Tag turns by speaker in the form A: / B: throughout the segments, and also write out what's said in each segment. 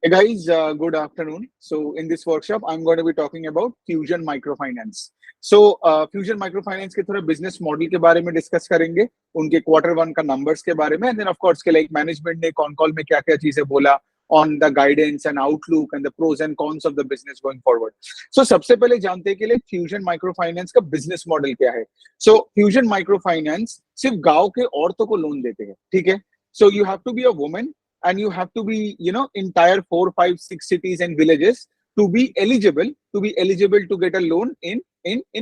A: Hey guys, good afternoon. So in this workshop, I'm going to be talking about Fusion Microfinance. Fusion Microfinance के थोड़ा business model के बारे में discuss करेंगे, उनके Q1 का numbers के बारे में, and then of course के like management ने con call में क्या-क्या चीजें बोला on the guidance and outlook and the pros and cons of the business going forward. So सबसे पहले जानते हैं कि like Fusion Microfinance का business model क्या है. So Fusion Microfinance सिर्फ गांव के औरतों को लोन देते हैं, ठीक है? So you have to be a woman and you have to be in tier 4, 5, 6 cities and villages to be eligible to get a loan in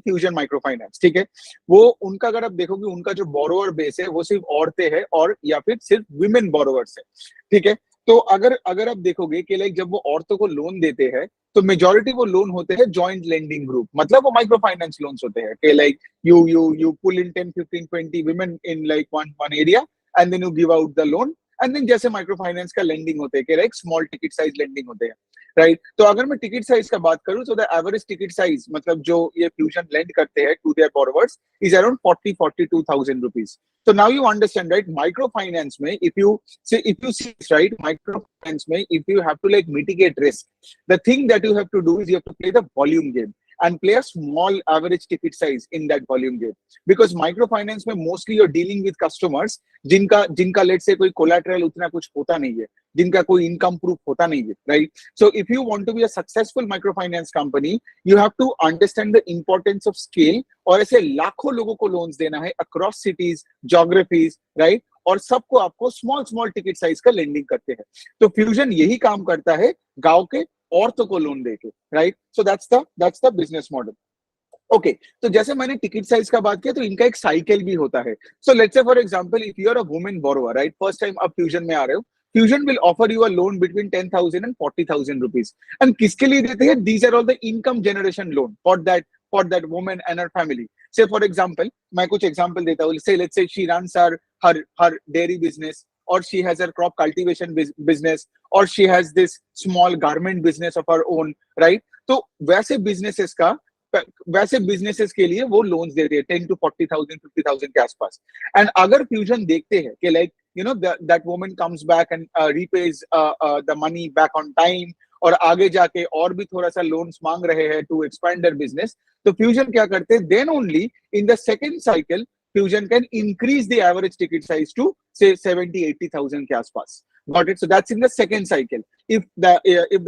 A: Fusion Microfinance. ठीक है, वो उनका अगर आप देखोगे उनका जो बोरोवर बेस है वो सिर्फ औरतें हैं और या फिर सिर्फ विमेन बोरोवर्स है. ठीक है, तो अगर आप देखोगे कि लाइक जब वो औरतों को लोन देते हैं तो मेजोरिटी वो लोन होते हैं जॉइंट लेंडिंग ग्रुप, मतलब वो माइक्रो फाइनेंस लोन्स होते हैं कि like you pull in 10, 15, 20 women in like one area and then you give out the loan. And then जैसे माइक्रो फाइनेंस का लेंडिंग होते हैं कि like small ticket size lending होते हैं, राइट. तो अगर मैं टिकट साइज का बात करूं तो द एवरेज टिकट साइज मतलब जो ये फ्यूजन लेंड करते हैं to their borrowers is around 42,000 rupees. तो now you understand, right, micro finance में if you see, right, micro finance में if you have to like mitigate risk, the thing that you have to do is you have to play the volume game and play a small average ticket size in that volume game, because microfinance में mostly you're dealing with customers जिनका let's say कोई collateral उतना कुछ होता नहीं है, जिनका कोई income proof होता नहीं है, right? So if you want to be a successful microfinance company, you have to understand the importance of scale, और ऐसे लाखों लोगों को loans देना है across cities, geographies, right? और सबको आपको स्मॉल टिकट साइज का लेंडिंग करते हैं. तो फ्यूजन यही काम करता है गांव के औरतों को लोन देके, right. So that's the business model. Okay, तो जैसे मैंने टिकट साइज का बात किया तो इनका एक साइकिल भी होता है. So let's say for example if you are a women borrower, right, first time आप फ्यूजन में आ रहे हो, Fusion will offer you a loan between 10,000 and 40,000 rupees. And किसके लिए देते हैं? These are all the income generation loan for that women and her family. Say for example मैं कुछ एग्जांपल देता हूँ. Say let's say she runs her dairy business, or she has her crop cultivation business, or she has this small garment business of her own, right? तो वैसे businesses के लिए वो loans देते हैं 10 to 40,000, 50,000 के आसपास. एंड अगर फ्यूजन देखते हैं कि like that woman comes back and रीपेज the money back on time, और आगे जाके और भी थोड़ा सा लोन्स मांग रहे हैं टू एक्सपैंड देयर बिजनेस, तो फ्यूजन क्या करते हैं? Then only in the second cycle Fusion can increase the average ticket size to say 70,000-80,000 के आसपास. Got it? So that's in the second cycle. If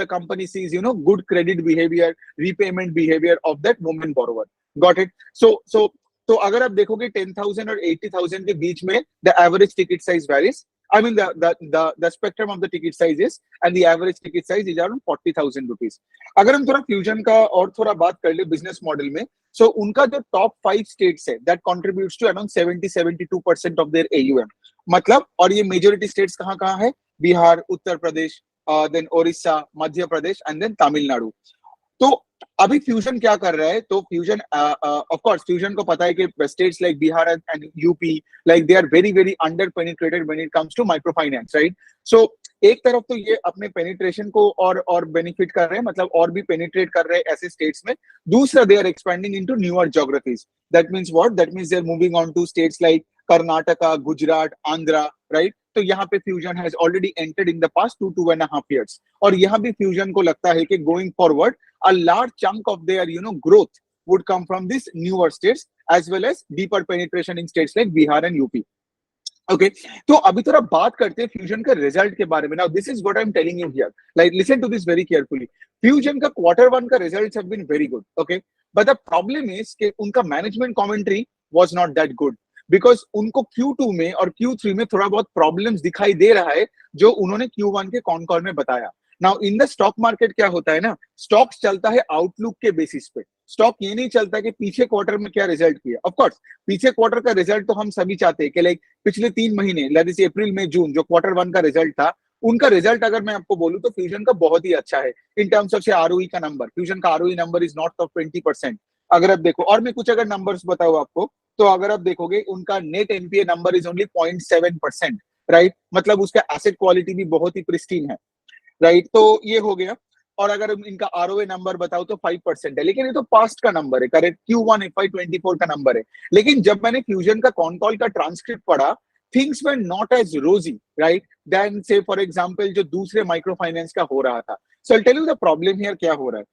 A: the company sees good credit behavior, repayment behavior of that woman borrower. Got it? So अगर आप देखोगे 10,000 और 80,000 के बीच में the average ticket size varies. I mean the spectrum of the ticket size is, and the average ticket size is around 40,000 rupees. अगर हम थोड़ा fusion का और थोड़ा बात कर ले बिजनेस मॉडल में, सो उनका जो टॉप 5 स्टेट्स है that contributes to around 70-72% of their AUM. मतलब, और ये मेजोरिटी स्टेट्स कहाँ है? Bihar, Uttar Pradesh, then Odisha, Madhya Pradesh and then Tamil Nadu. तो अभी फ्यूजन क्या कर रहा है? तो फ्यूजन ऑफ कोर्स फ्यूजन को पता है कि states like Bihar and UP like they are very very under penetrated when it comes to micro finance, right. So एक तरफ तो ये अपने पेनिट्रेशन को और बेनिफिट कर रहे हैं, मतलब और भी पेनिट्रेट कर रहे हैं ऐसे स्टेट्स में. दूसरा, they are expanding into newer geographies. That means what? That means they are moving on to states like Karnataka, Gujarat, Andhra, right. तो यहाँ पे Fusion has already entered in the past 2.5 years, और यहाँ भी फ्यूजन को लगता है कि going forward a large chunk of their growth would come from these newer states as well as deeper penetration in states like Bihar and UP. Okay, तो अभी थोड़ा बात करते हैं फ्यूजन का रिजल्ट के बारे में. Now this is what I'm telling you here. Like listen to this very carefully. Fusion का Q1 का results have been very good. Okay, but the problem is कि उनका management commentary was not that good. Because उनको Q2 में और Q3 में थोड़ा बहुत प्रॉब्लम्स दिखाई दे रहा है जो उन्होंने Q1 के कॉन कॉल में बताया. Now in the stock market क्या होता है ना, स्टॉक्स चलता है आउटलुक के बेसिस पे. स्टॉक ये नहीं चलता कि पीछे क्वार्टर में क्या रिजल्ट किया. ऑफ कोर्स पीछे क्वार्टर का रिजल्ट तो हम सभी चाहते हैं कि लाइक पिछले 3 महीने दैट अप्रैल मई जून जो Q1 का रिजल्ट था, उनका रिजल्ट अगर मैं आपको बोलूं तो फ्यूजन का बहुत ही अच्छा है इन टर्म्स ऑफ से ROE का नंबर. फ्यूजन का ROE number is not of 20%. अगर आप देखो, और मैं कुछ अगर नंबर्स बताऊं आपको, तो अगर आप देखोगे उनका net NPA number is only 0.7%, right. मतलब उसका एसेट क्वालिटी भी बहुत ही प्रिस्टीन है, राइट. तो ये हो गया. और अगर इनका ROA नंबर बताओ तो 5% है, लेकिन ये तो पास्ट का नंबर है, करेक्ट, Q1FY24 का नंबर है. लेकिन जब मैंने फ्यूजन का कॉन कॉल का ट्रांसक्रिप्ट पढ़ा, things were not as rosy, right? Than say for example जो दूसरे माइक्रो फाइनेंस का हो रहा था. So I'll tell you the problem here क्या हो रहा है.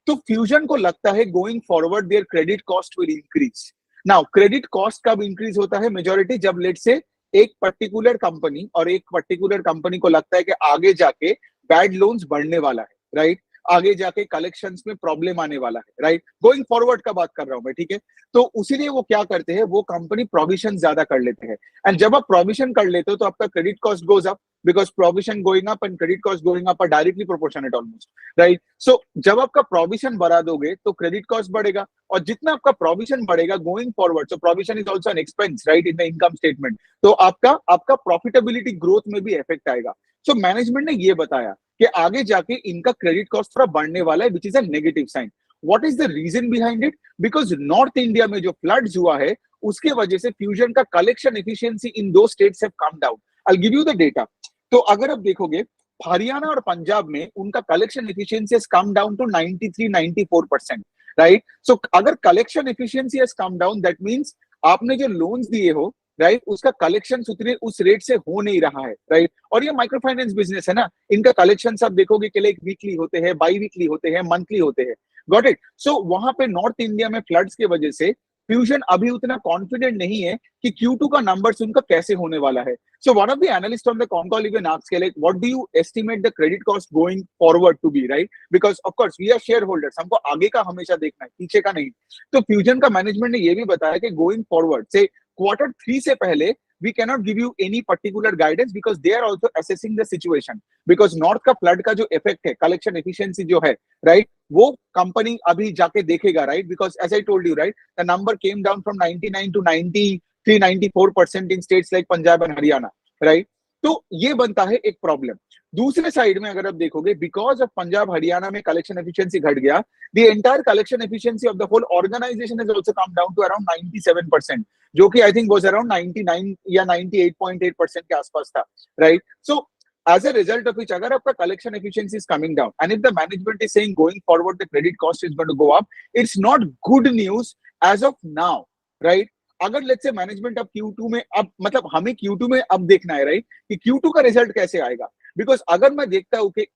A: तो फ्यूजन को लगता है going forward there credit cost will increase. Now credit cost कब इंक्रीज होता है मेजॉरिटी जब लेट से एक पर्टिकुलर कंपनी और एक पर्टिकुलर कंपनी को लगता है कि आगे जाके बैड लोन्स बढ़ने वाला है, राइट? आगे जाके कलेक्शंस में प्रॉब्लम आने वाला है, राइट? गोइंग फॉरवर्ड का बात कर रहा हूं मैं, ठीक है? तो उसीलिए वो क्या करते हैं, वो कंपनी प्रोविजन ज्यादा कर लेते हैं. एंड जब आप प्रोविजन कर लेते हो तो आपका credit cost goes up because provision going up and credit cost going up are directly proportionate almost, right? So जब आपका प्रोविजन बढ़ा दोगे तो क्रेडिट कॉस्ट बढ़ेगा और जितना आपका प्रोविजन बढ़ेगा going forward, so provision is also an expense, right, in the income statement, तो आपका आपका प्रॉफिटेबिलिटी ग्रोथ में भी इफेक्ट आएगा. सो मैनेजमेंट ने ये बताया कि आगे जाके इनका क्रेडिट कॉस्ट थोड़ा बढ़ने वाला है which is a negative sign. What is the reason behind it? Because north India में जो फ्लड्स हुआ है उसके वजह से फ्यूजन का कलेक्शन एफिशिएंसी इन दो states have come down. I will give you the data. तो अगर आप देखोगे हरियाणा और पंजाब में उनका collection efficiency has come down to 93-94%, right? So अगर collection efficiency has come down that means आपने जो लोन्स दिए हो, राइट, उसका कलेक्शन उतने उस रेट से हो नहीं रहा है, राइट? और ये माइक्रो फाइनेंस बिजनेस है ना, इनका कलेक्शन आप देखोगे कि लाइक वीकली होते हैं, बाई वीकली होते हैं, मंथली होते हैं. Got it? सो वहां पे नॉर्थ इंडिया में फ्लड्स की वजह से फ्यूजन अभी उतना कॉन्फिडेंट नहीं है कि Q2 का नंबर्स उनका कैसे होने वाला है. So one of the analysts on the con call even asked, like, what do you estimate the credit cost going forward to be, right? Because of course we are shareholders, हमको आगे का हमेशा देखना है, पीछे का नहीं. तो फ्यूजन का मैनेजमेंट ने ये भी बताया कि going forward, say Q3 से पहले we cannot give you any particular guidance because they are also assessing the situation. Because north का flood का जो effect है, collection efficiency जो है, right? वो कंपनी अभी जाके देखेगा, right? Because as I told you, right, the number came down from 99 to 93-94% in states like Punjab and Haryana, right? तो ये बनता है एक प्रॉब्लम. दूसरे साइड में अगर आप देखोगे बिकॉज ऑफ पंजाब हरियाणा में कलेक्शन एफिशिएंसी घट गया, the entire collection efficiency of the whole organisation has also come down to around 97%, जो कि आई थिंक वाज अराउंड 99 या 98.8% के आसपास था, right? So as a result of which अगर आपका collection efficiency is coming down and if the management is saying going forward the credit cost is going to go up, it's not good news as of now, right? अगर let's say management अब Q2 में, अब मतलब हमें Q2 में अब देखना है, राइट, कि Q2 का रिजल्ट कैसे आएगा. बिकॉज अगर मैं देखता हूं कि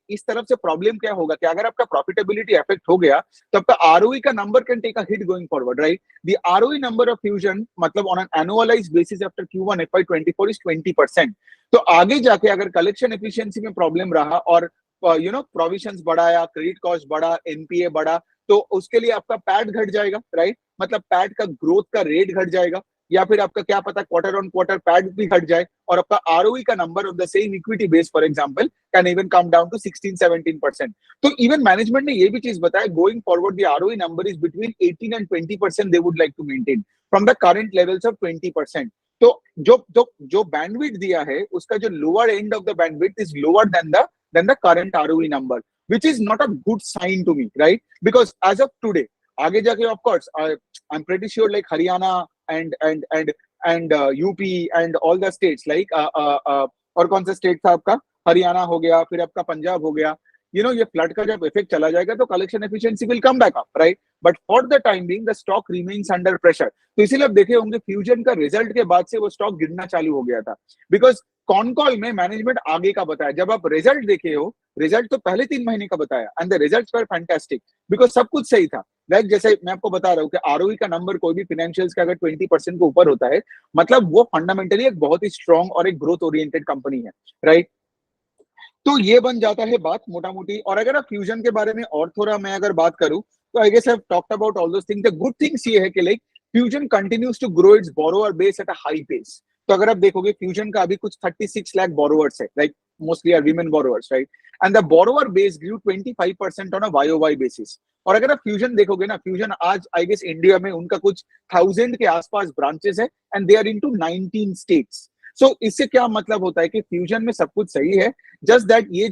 A: इस तरफ से प्रॉब्लम क्या होगा कि अगर आपका प्रॉफिटेबिलिटी अफेक्ट हो गया तो आपका आरओई का number can take a hit going forward, right? The ROE number of Fusion मतलब on an annualised basis after Q1 FY24 is 20%. तो आगे जाके अगर कलेक्शन एफिशिएंसी में प्रॉब्लम रहा और प्रोविजंस बढ़ाया, क्रेडिट कॉस्ट बढ़ा, एनपीए बढ़ा, तो उसके लिए आपका पैड घट जाएगा, राइट? मतलब पैड का ग्रोथ का रेट घट जाएगा या फिर आपका क्या पता क्वार्टर ऑन क्वार्टर पैड भी घट जाए और आपका आरओई का number of the same equity base for example can even come down to 16-17%. तो इवन मैनेजमेंट ने ये भी चीज बताया going forward the ROE number is between 18 and 20% they would like to maintain from the current levels of 20%. तो जो bandwidth दिया है उसका जो lower end of the bandwidth is lower than the current ROE number, which is not a good sign to me, right? Because as of today, आगे जाके of course, I'm pretty sure like Haryana and UP and all the states like और कौन सा state था आपका, हरियाणा हो गया, फिर आपका पंजाब हो गया, ये फ्लड का जब इफेक्ट चला जाएगा तो collection efficiency will come back up, right? But for the time being the stock remains under pressure. तो इसीलिए आप देखे होंगे फ्यूजन का रिजल्ट के बाद से वो स्टॉक गिरना चालू हो गया था बिकॉज कॉन कॉल में मैनेजमेंट आगे का बताया. जब आप रिजल्ट देखे हो, रिजल्ट तो पहले 3 महीने का बताया and the results were fantastic because सब कुछ सही था, राइट? जैसे मैं आपको बता रहा हूँ कि आरओई का नंबर कोई भी फाइनेंशियल्स का अगर 20% के ऊपर होता है मतलब वो फंडामेंटली एक बहुत ही स्ट्रॉन्ग और एक ग्रोथ ओरिएंटेड कंपनी है, राइट? तो ये बन जाता है बात मोटा मोटी. और अगर आप फ्यूजन के बारे में और थोड़ा मैं अगर बात करूं तो I guess I have talked about all those things. The good things ये है कि like Fusion continues to grow its borrower base at a high pace. तो अगर आप देखोगे फ्यूजन का अभी कुछ 36 लाख बोरोवर्स है, like mostly are women borrowers, right? And the borrower base grew 25% on a YOY basis. और अगर आप फ्यूजन देखोगे ना, फ्यूजन आज आई गेस इंडिया में उनका कुछ 1000 के आसपास ब्रांचेस है and they are into 19 states. So इससे क्या मतलब होता है कि फ्यूजन में सब कुछ सही है, जस्ट दैट ये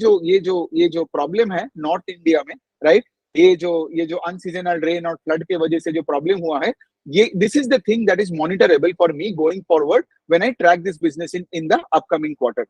A: जो प्रॉब्लम है नॉर्थ इंडिया में, राइट, ये जो अनसीजनल रेन और फ्लड के वजह से जो प्रॉब्लम हुआ है, ये this is the thing that is monitorable for me going forward when I track this business in the upcoming quarter.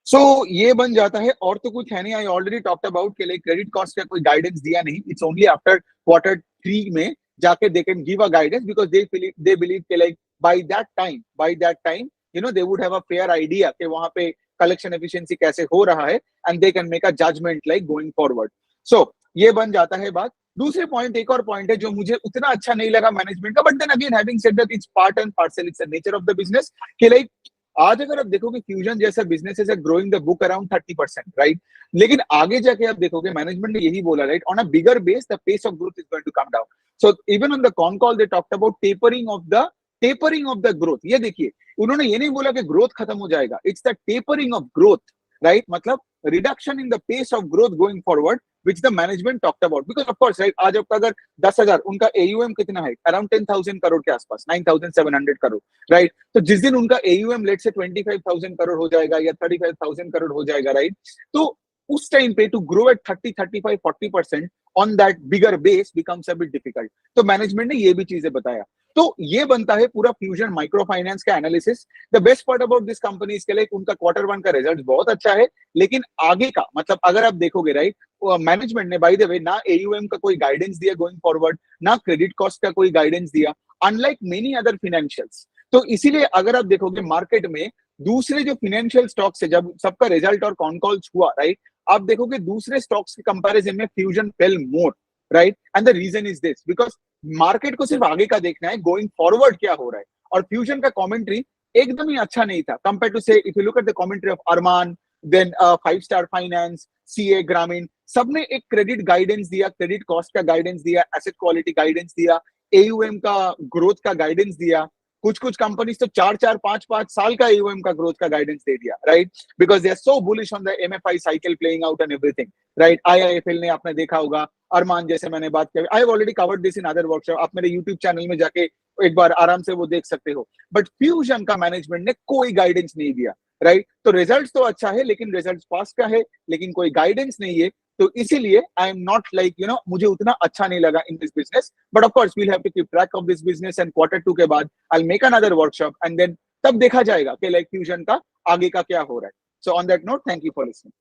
A: So ये बन जाता है. और तो कुछ है नहीं. आई ऑलरेडी टॉक्ड अबाउट के लिए क्रेडिट कॉस्ट का कोई गाइडेंस दिया नहीं. इट्स ओनली आफ्टर Q3 में जाके they can give a guidance because they believe के like by that time they would have a fair idea कि वहां पे कलेक्शन एफिशिएंसी कैसे हो रहा है, and they can make a judgement like going forward. So ये बन जाता है बात। दूसरे पॉइंट, एक और पॉइंट है जो मुझे उतना अच्छा नहीं लगा मैनेजमेंट का, but then again having said that it's part and parcel, it's the nature of the business, कि लाइक आज अगर आप देखोगे फ्यूजन जैसा बिजनेस है growing the book around 30%, right? लेकिन आगे जाके आप देखोगे मैनेजमेंट ने यही बोला, right, on a bigger base the pace of growth is going to come down. So even on the con call they talked about tapering of the growth. ये देखिए, उन्होंने ये नहीं बोला कि ग्रोथ खत्म हो जाएगा, it's the tapering of growth, right? मतलब reduction in the pace of growth going forward, which the management talked about, because of course, right, आज आपका अगर 10,000, उनका AUM कितना है? अराउंड 10,000 करोड़ के आसपास, 9,700 करोड़, राइट? तो जिस दिन उनका AUM लेट से 25,000 करोड़ हो जाएगा या 35,000 करोड़ हो जाएगा, राइट? तो उस टाइम पे to grow at 30, 35, 40% on that bigger base becomes a bit difficult. तो मैनेजमेंट ने ये भी चीजें बताया। तो ये बनता है पूरा फ्यूजन माइक्रो फाइनेंस का analysis. The best part about this company इसके लिए उनका Q1 का रिजल्ट बहुत अच्छा है, लेकिन आगे का मतलब अगर आप देखोगे, राइट, मैनेजमेंट ने बाय द वे ना AUM का कोई गाइडेंस दिया गोइंग फॉरवर्ड, ना क्रेडिट कॉस्ट का कोई गाइडेंस दिया, अनलाइक मेनी अदर फाइनेंशियल्स। तो इसीलिए अगर आप देखोगे मार्केट में दूसरे जो फाइनेंशियल स्टॉक्स है, जब सबका रिजल्ट और कॉन कॉल्स हुआ, राइट, आप देखोगे दूसरे स्टॉक्स के कंपैरिजन में Fusion fell more, right? And the reason is this, because market को सिर्फ आगे का देखना है, गोइंग फॉरवर्ड क्या हो रहा है। और फ्यूजन का कमेंट्री एकदम ही अच्छा नहीं था compare to say if you look at the commentary of Arman, then 5 star finance, CA Grameen, सबने एक क्रेडिट गाइडेंस दिया, क्रेडिट कॉस्ट का गाइडेंस दिया, एसेट क्वालिटी गाइडेंस दिया, AUM का ग्रोथ का गाइडेंस दिया। कुछ कुछ कंपनीज तो 4-4, 5-5 साल का AUM का ग्रोथ का गाइडेंस दे दिया, right? Because they are so bullish on the MFI cycle playing out and everything, right? IIFL ने आपने देखा होगा, अरमान जैसे मैंने बात की, I have already covered this in other workshop, आप मेरे यूट्यूब चैनल में जाके एक बार आराम से वो देख सकते हो। बट फ्यूजन का मैनेजमेंट ने कोई गाइडेंस नहीं दिया, राइट? तो रिजल्ट तो अच्छा है, लेकिन रिजल्ट पास का है, लेकिन कोई गाइडेंस नहीं है। तो इसीलिए आई एम नॉट लाइक मुझे उतना अच्छा नहीं लगा in this business. But of course we'll have to keep track of this business, and Q2 के बाद I will make another workshop, and then तब देखा जाएगा कि लाइक फ्यूजन का आगे का क्या हो रहा है। So on that note, thank you for listening.